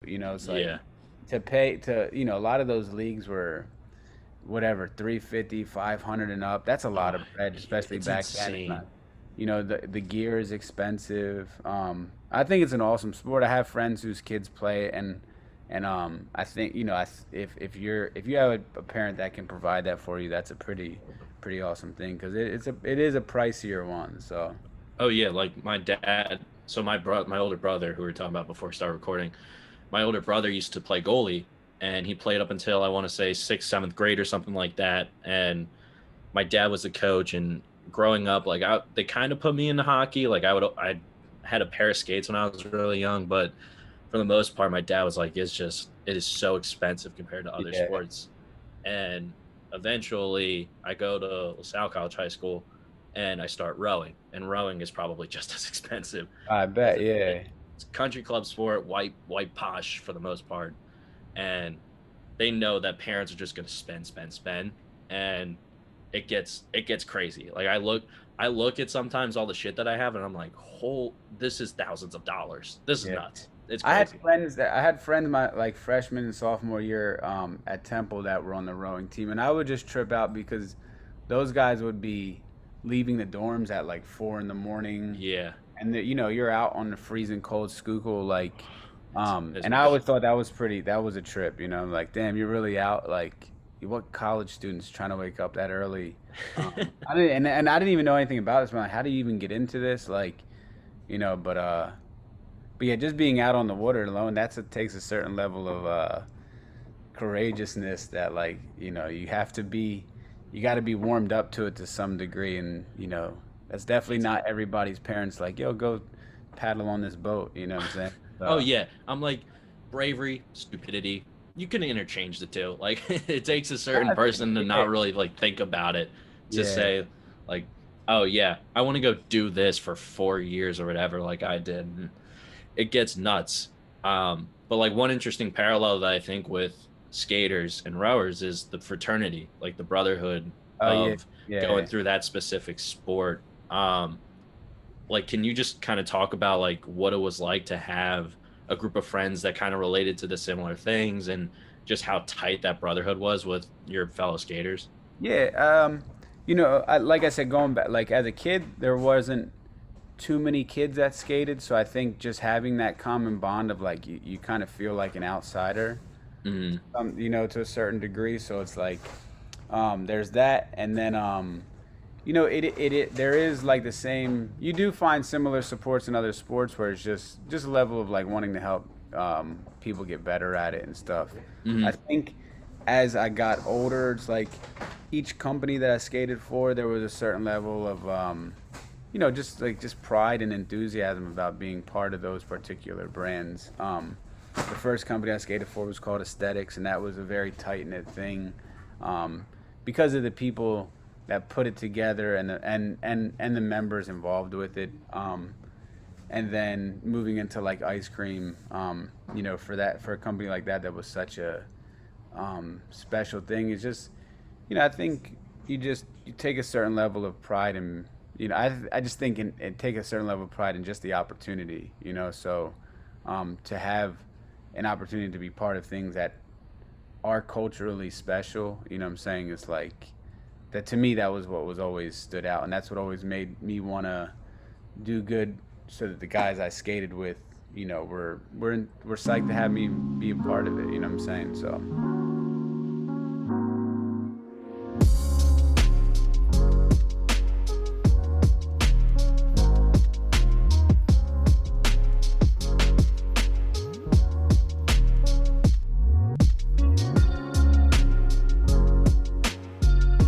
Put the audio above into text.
It's like Yeah. to pay to, a lot of those leagues were whatever, 350, 500 and up. That's a lot Oh, of bread, especially it's back then. It's insane. not, the gear is expensive. I think it's an awesome sport. I have friends whose kids play it, and I think, if you have a parent that can provide that for you, that's a pretty awesome thing because it is a pricier one. So Oh yeah, like my dad. So my older brother, who we were talking about before we started recording, my older brother used to play goalie, and he played up until I want to say sixth, seventh grade or something like that. And my dad was the coach, and growing up, like they kind of put me into hockey. Like I had a pair of skates when I was really young, but for the most part, my dad was like, it is so expensive compared to other yeah, sports. And eventually, I go to LaSalle College High School, and I start rowing, and rowing is probably just as expensive I because bet, yeah, it's a country club sport, white posh for the most part, and they know that parents are just going to spend, and it gets crazy. Like I look at sometimes all the shit that I have, and I'm like, whole this is thousands of dollars. This is yeah. nuts. It's I had crazy. friends that I had friends my like freshman and sophomore year at Temple that were on the rowing team, and I would just trip out because those guys would be leaving the dorms at like 4 in the morning, Yeah, and you're out on the freezing cold Schuylkill like, it's and I miserable. always thought that was a trip, like damn, you're really out like what college students trying to wake up that early. I didn't and I didn't even know anything about this, man. Like, how do you even get into this? Like, but yeah, just being out on the water alone, takes a certain level of courageousness that like, you got to be warmed up to it to some degree, and that's definitely It's not everybody's parents like, yo, go paddle on this boat. You know what I'm saying? Oh So yeah, I'm like bravery, stupidity. You can interchange the two. Like it takes a certain I think, person to yeah, not really like think about it to yeah, say like, oh yeah, I want to go do this for 4 years or whatever, like I did. And it gets nuts. But like one interesting parallel that I think with skaters and rowers is the fraternity, like the brotherhood oh yeah, of going yeah. through that specific sport. Like can you just kind of talk about like what it was like to have a group of friends that kind of related to the similar things and just how tight that brotherhood was with your fellow skaters? Yeah, like I said, going back, like as a kid, there wasn't too many kids that skated, so I think just having that common bond of like you kind of feel like an outsider, Mm, to a certain degree. So it's like, there's that, and then there is like the same. You do find similar supports in other sports where it's just a level of like wanting to help people get better at it and stuff. I mm, think as I got older, it's like each company that I skated for, there was a certain level of just pride and enthusiasm about being part of those particular brands. The first company I skated for was called Aesthetics, and that was a very tight knit thing, um, because of the people that put it together and the members involved with it. And then moving into like ice cream, for a company like that was such a special thing. It's just, I think you take a certain level of pride in, I just think and take a certain level of pride in just the opportunity, so to have an opportunity to be part of things that are culturally special, what I'm saying? It's like that to me, that was what was always stood out, and that's what always made me want to do good, so that the guys I skated with, were psyched to have me be a part of it. You know what I'm saying? So